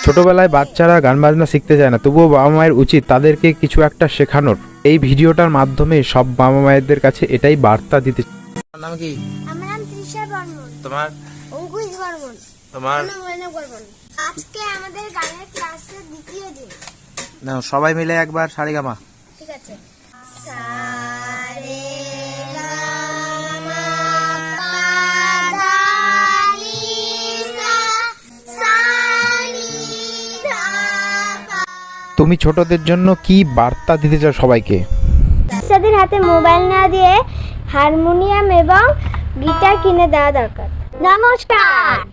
ছোটবেলায় বাচ্চারা গান বাজনা শিখতে চায় না, তবুও বাবা মায়ের উচিত তাদেরকে কিছু একটা শেখানোর। এই ভিডিওটার মাধ্যমে সব বাবা মায়েদের কাছে এটাই বার্তা দিতে। নাম কি? আমার নাম তৃষা বর্মন। তোমার? অঙ্কুশ বর্মন। তোমার? ময়না বর্মন। আজকে আমাদের গানের ক্লাসের দ্বিতীয় দিন। না, সবাই মিলে একবার সারেগামা। ঠিক আছে। সা রে গা মা পা ধা নি সা সা নি ধা পা। তুমি ছোটদের জন্য কি বার্তা দিতে চাও সবাইকে? বাচ্চাদের হাতে মোবাইল না দিয়ে হারমোনিয়াম এবং গিটার কিনে দেওয়া দরকার। নমস্কার।